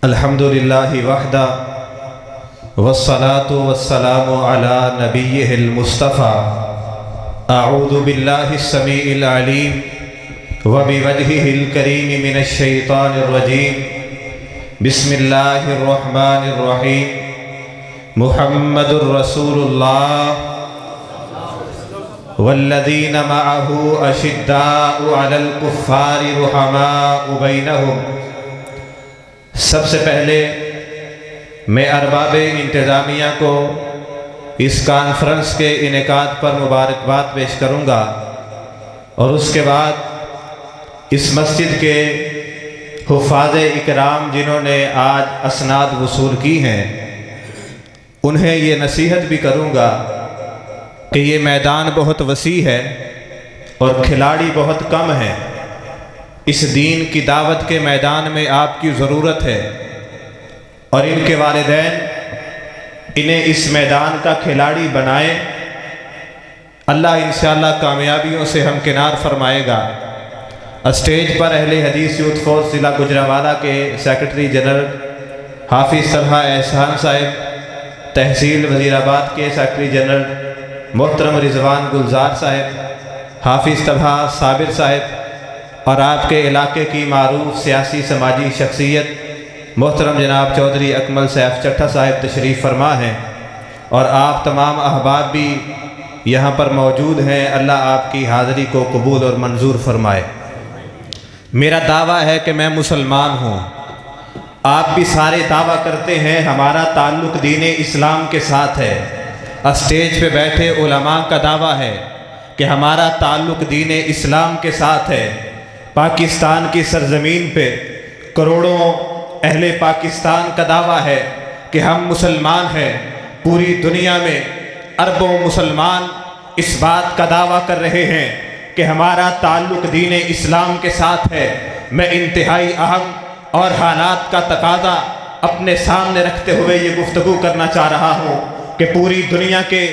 الحمدللہ وحدہ والصلاة والسلام علی نبیہ المصطفیٰ اعوذ باللہ السمیع العلیم وبوجہہ الکریم من الشیطان الرجیم بسم اللہ الرحمن الرحیم محمد رسول اللہ والذین معہ اشداء علی الکفار رحماء بینہم۔ سب سے پہلے میں ارباب انتظامیہ کو اس کانفرنس کے انعقاد پر مبارکباد پیش کروں گا، اور اس کے بعد اس مسجد کے حفاظ اکرام جنہوں نے آج اسناد وصول کی ہیں انہیں یہ نصیحت بھی کروں گا کہ یہ میدان بہت وسیع ہے اور کھلاڑی بہت کم ہیں۔ اس دین کی دعوت کے میدان میں آپ کی ضرورت ہے، اور ان کے والدین انہیں اس میدان کا کھلاڑی بنائیں۔ اللہ انشاءاللہ کامیابیوں سے ہمکنار فرمائے گا۔ اسٹیج پر اہل حدیث یوتھ فورس ضلع گوجرانوالہ کے سیکرٹری جنرل حافظ طلحہ احسان صاحب، تحصیل وزیر آباد کے سیکرٹری جنرل محترم رضوان گلزار صاحب، حافظ طلحہ صابر صاحب، اور آپ کے علاقے کی معروف سیاسی سماجی شخصیت محترم جناب چودھری اکمل سیف چٹھا صاحب تشریف فرما ہیں، اور آپ تمام احباب بھی یہاں پر موجود ہیں۔ اللہ آپ کی حاضری کو قبول اور منظور فرمائے۔ میرا دعویٰ ہے کہ میں مسلمان ہوں، آپ بھی سارے دعویٰ کرتے ہیں ہمارا تعلق دین اسلام کے ساتھ ہے۔ اسٹیج پہ بیٹھے علماء کا دعویٰ ہے کہ ہمارا تعلق دین اسلام کے ساتھ ہے۔ پاکستان کی سرزمین پہ کروڑوں اہل پاکستان کا دعویٰ ہے کہ ہم مسلمان ہیں۔ پوری دنیا میں اربوں مسلمان اس بات کا دعویٰ کر رہے ہیں کہ ہمارا تعلق دین اسلام کے ساتھ ہے۔ میں انتہائی اہم اور حالات کا تقاضا اپنے سامنے رکھتے ہوئے یہ گفتگو کرنا چاہ رہا ہوں کہ پوری دنیا کے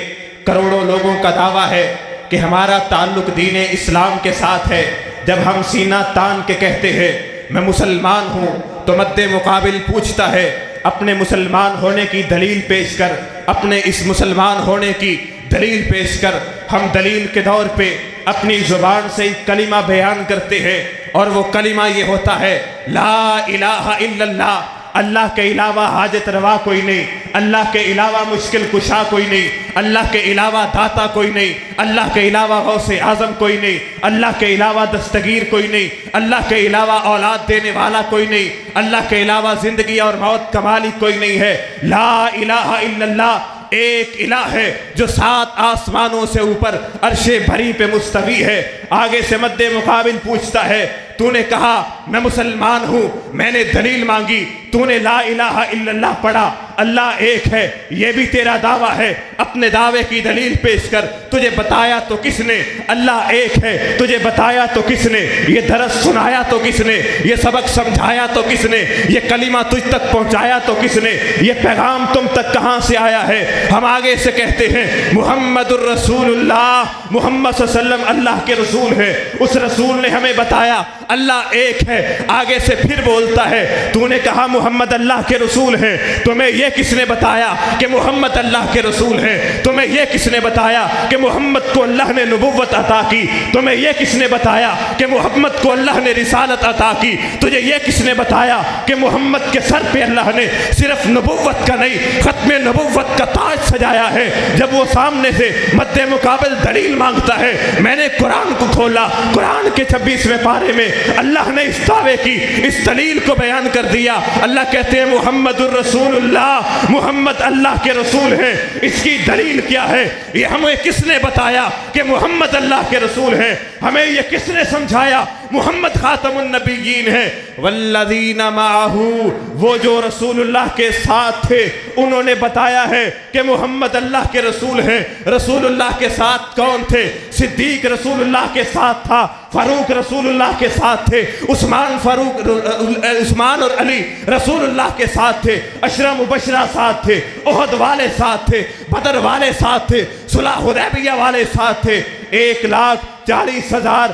کروڑوں لوگوں کا دعویٰ ہے کہ ہمارا تعلق دین اسلام کے ساتھ ہے۔ جب ہم سینہ تان کے کہتے ہیں میں مسلمان ہوں تو مد مقابل پوچھتا ہے اپنے مسلمان ہونے کی دلیل پیش کر، اپنے اس مسلمان ہونے کی دلیل پیش کر۔ ہم دلیل کے دور پہ اپنی زبان سے ایک کلمہ بیان کرتے ہیں، اور وہ کلمہ یہ ہوتا ہے لا الہ الا اللہ۔ اللہ کے علاوہ حاجت روا کوئی نہیں، اللہ کے علاوہ مشکل کشا کوئی نہیں، اللہ کے علاوہ داتا کوئی نہیں، اللہ کے علاوہ غوث اعظم کوئی نہیں، اللہ کے علاوہ دستگیر کوئی نہیں، اللہ کے علاوہ اولاد دینے والا کوئی نہیں، اللہ کے علاوہ زندگی اور موت کا مالک کوئی نہیں ہے۔ لا الہ الا اللہ ایک الہ ہے جو 7 آسمانوں سے اوپر عرش بھری پہ مستوی ہے۔ آگے سے مد مقابل پوچھتا ہے تو نے کہا میں مسلمان ہوں، میں نے دلیل مانگی، تو نے لا الہ الا اللہ پڑھا، اللہ ایک ہے، یہ بھی تیرا دعویٰ ہے، اپنے دعوے کی دلیل پیش کر۔ تجھے بتایا تو کس نے اللہ ایک ہے؟ تجھے بتایا تو کس نے؟ یہ درس سنایا تو کس نے؟ یہ سبق سمجھایا تو کس نے؟ یہ کلمہ تجھ تک پہنچایا تو کس نے؟ یہ پیغام تم تک کہاں سے آیا ہے؟ ہم آگے سے کہتے ہیں محمد الرسول اللہ، محمد صلی اللہ علیہ وسلم اللہ کے رسول ہے۔ اس رسول نے ہمیں بتایا اللہ ایک ہے۔ آگے سے پھر بولتا ہے تو نے کہا محمد اللہ کے رسول ہے، تمہیں یہ کس نے بتایا کہ محمد اللہ کے رسول ہے؟ تمہیں یہ کس نے بتایا کہ محمد کو اللہ نے نبوت عطا کی؟ تمہیں یہ کس نے بتایا کہ محمد کو اللہ نے رسالت عطا کی؟ تجھے یہ کس نے بتایا کہ محمد کے سر پہ اللہ نے صرف نبوت کا نہیں ختم نبوت کا تاج سجایا ہے؟ جب وہ سامنے سے مد مقابل دلیل مانگتا ہے، میں نے قرآن کو کھولا، قرآن کے 26ویں پارے میں اللہ نے اس دعوے کی اس دلیل کو بیان کر دیا۔ اللہ کہتے ہیں محمد الرسول اللہ، محمد اللہ کے رسول ہیں۔ اس کی دلیل کیا ہے؟ یہ ہمیں کس نے بتایا کہ محمد اللہ کے رسول ہیں؟ ہمیں یہ کس نے سمجھایا محمد خاتم النبیین ہے؟ والذین معہ، وہ جو رسول اللہ کے ساتھ تھے انہوں نے بتایا ہے کہ محمد اللہ کے رسول ہیں۔ رسول اللہ کے ساتھ کون تھے؟ صدیق رسول اللہ کے ساتھ تھا، فاروق رسول اللہ کے ساتھ تھے، عثمان اور علی رسول اللہ کے ساتھ تھے، عشرہ مبشرہ ساتھ تھے، احد والے ساتھ تھے، بدر والے ساتھ تھے، صلح حدیبیہ والے ساتھ تھے۔ 1,40,000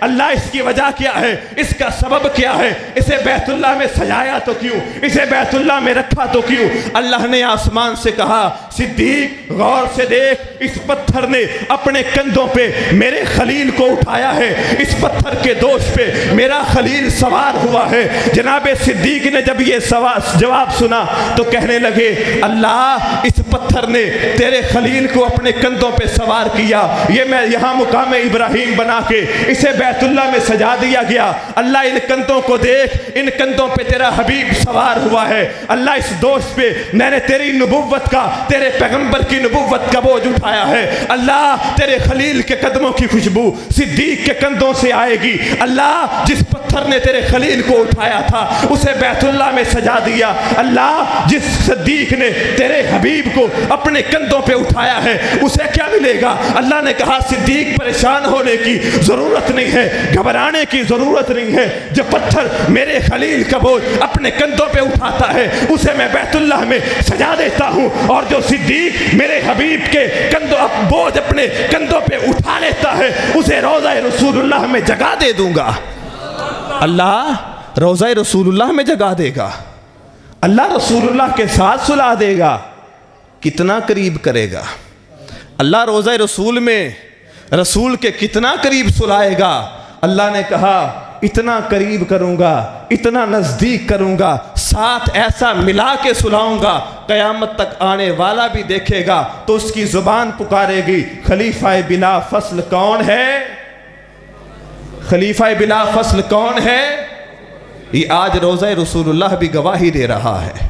اللہ اس کی وجہ کیا ہے؟ اس کا سبب کیا ہے؟ اسے بیت اللہ میں سجایا تو کیوں؟ اسے بیت اللہ میں رکھا تو کیوں؟ اللہ نے آسمان سے کہا صدیق غور سے دیکھ، اس پتھر نے اپنے کندھوں پہ میرے خلیل کو اٹھایا ہے، اس پتھر کے دوش پہ میرا خلیل سوار ہوا ہے۔ جناب صدیق نے جب یہ جواب سنا تو کہنے لگے اللہ اس پتھر نے تیرے خلیل کو اپنے کندھوں پہ سوار کیا، یہ میں یہاں مقام ابراہیم بنا کے اسے بیت اللہ میں سجا دیا گیا۔ اللہ ان کندھوں کو دیکھ، ان کندھوں پہ تیرا حبیب سوار ہوا ہے۔ اللہ اس دوش پہ میں نے تیری نبوت کا، تیرے پیغمبر کی نبوت کا بوجھ اٹھایا ہے۔ اللہ تیرے خلیل کے قدموں کی خوشبو صدیق کے کندھوں سے آئے گی۔ اللہ جس پتھر نے تیرے خلیل کو اٹھایا تھا اسے بیت اللہ میں سجا دیا۔ اللہ جس صدیق نے تیرے حبیب کو اپنے کندھوں پہ اٹھایا ہے اسے کیا ملے گا؟ اللہ نے کہا صدیق پریشان ہونے کی ضرورت نہیں ہے، گھبرانے کی ضرورت نہیں ہے۔ جو پتھر میرے خلیل کا بوجھ اپنے کندھوں پہ اٹھاتا ہے اسے میں بیت اللہ میں سجا دیتا ہوں، اور جو صدیق میرے حبیب کے بوجھ اپنے کندھوں پہ اٹھا لیتا ہے اسے روضہ رسول اللہ میں جگہ دے دوں گا۔ اللہ روضہ رسول اللہ میں جگہ دے گا، اللہ رسول اللہ کے ساتھ سلا دے گا۔ کتنا قریب کرے گا اللہ روضہ رسول میں، رسول کے کتنا قریب سلائے گا۔ اللہ نے کہا اتنا قریب کروں گا، اتنا نزدیک کروں گا، ساتھ ایسا ملا کے سلاؤں گا، قیامت تک آنے والا بھی دیکھے گا تو اس کی زبان پکارے گی خلیفہ بلا فصل کون ہے؟ خلیفہ بلا فصل کون ہے؟ یہ آج روضہ رسول اللہ بھی گواہی دے رہا ہے۔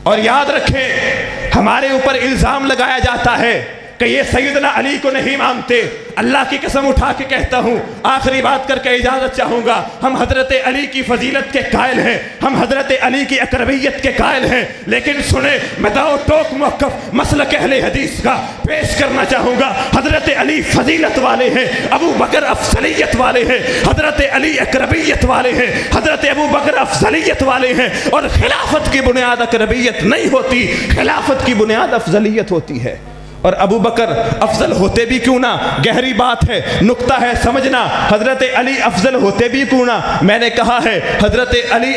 اور یاد رکھیں ہمارے اوپر الزام لگایا جاتا ہے کہ یہ سیدنا علی کو نہیں مانتے۔ اللہ کی قسم اٹھا کے کہتا ہوں، آخری بات کر کے اجازت چاہوں گا، ہم حضرت علی کی فضیلت کے قائل ہیں، ہم حضرت علی کی اقربیت کے قائل ہیں، لیکن سنیں میں داؤ ٹوک موقف مسلک اہل حدیث کا پیش کرنا چاہوں گا۔ حضرت علی فضیلت والے ہیں، ابو بکر افضلیت والے ہیں، حضرت علی اقربیت والے ہیں، حضرت ابو بکر افضلیت والے ہیں، اور خلافت کی بنیاد اقربیت نہیں ہوتی، خلافت کی بنیاد افضلیت ہوتی ہے۔ اور ابو بکر افضل ہوتے بھی کیوں نہ، گہری بات ہے، نقطہ ہے سمجھنا، حضرت علی افضل ہوتے بھی کیوں نہ، میں نے کہا ہے حضرت علی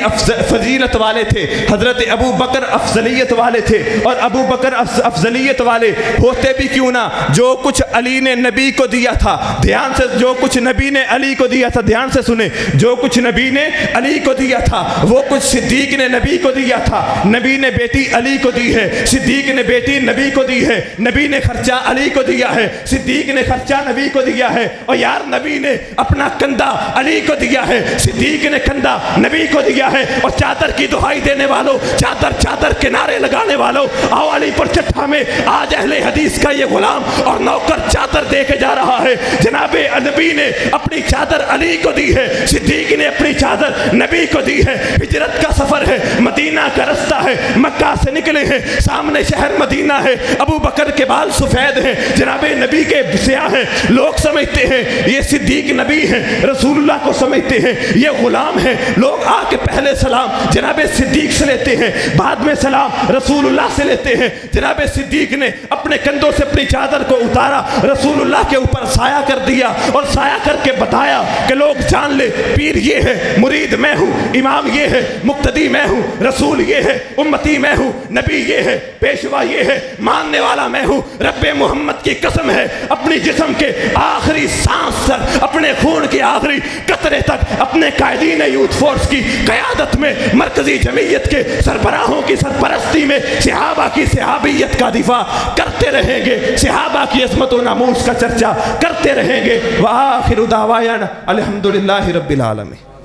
فضیلت والے تھے، حضرت ابو بکر افضلیت والے تھے، اور ابو بکر افضلیت والے ہوتے بھی کیوں نہ، جو کچھ علی نے نبی کو دیا تھا، دھیان سے، جو کچھ نبی نے علی کو دیا تھا، دھیان سے سنیں، جو کچھ نبی نے علی کو دیا تھا وہ کچھ صدیق نے نبی کو دیا تھا۔ نبی نے بیٹی علی کو دی ہے، صدیق نے بیٹی نبی کو دی ہے، نبی نے خرچہ علی کو دیا ہے، صدیق نے خرچہ نبی کو دیا ہے، اور یار نبی نے اپنا کندھا علی کو دیا ہے، صدیق نے کندھا نبی کو دیا ہے۔ اور چادر کی دہائی دینے والوں، چادر چادر کے نعرے لگانے والوں، آؤ علی پر چٹھا میں آج اہل حدیث کا یہ غلام اور نوکر چادر دے کے جا رہا ہے۔ جناب نبی نے اپنی چادر علی کو دی ہے، صدیق نے اپنی چادر نبی کو دی ہے۔ ہجرت کا سفر ہے، مدینہ کا رستہ ہے، مکہ سے نکلے ہیں، سامنے شہر مدینہ ہے، ابو بکر کے بال سفید ہیں، جناب نبی کے سیاہ ہیں، لوگ سمجھتے ہیں یہ صدیق نبی ہیں، رسول اللہ کو سمجھتے ہیں یہ غلام ہیں، لوگ آ کے پہلے سلام جناب صدیق سے لیتے ہیں، بعد میں سلام رسول اللہ سے لیتے ہیں۔ جناب صدیق نے اپنے کندھوں سے اپنی چادر کو اتارا، رسول اللہ کے اوپر سایہ کر دیا، اور سایہ کر کے بتایا کہ لوگ جان لے پیر یہ ہے، مرید میں ہوں، امام یہ ہے، مقتدی میں ہوں، رسول یہ ہے، امتی میں ہوں، نبی یہ ہے، پیشوا یہ ہے، ماننے والا میں ہوں۔ رب محمد کی قسم ہے اپنی جسم کے آخری سانس تک، اپنے خون کی آخری قطرے تک، اپنے قائدین یوتھ فورس کی قیادت میں، مرکزی جمعیت کے سربراہوں کی سرپرستی میں صحابہ کی صحابیت کا دفاع کرتے رہیں گے، صحابہ کی عظمت و ناموس کا چرچا کرتے رہیں گے۔ وآخر دعوانا الحمدللہ رب العالمین۔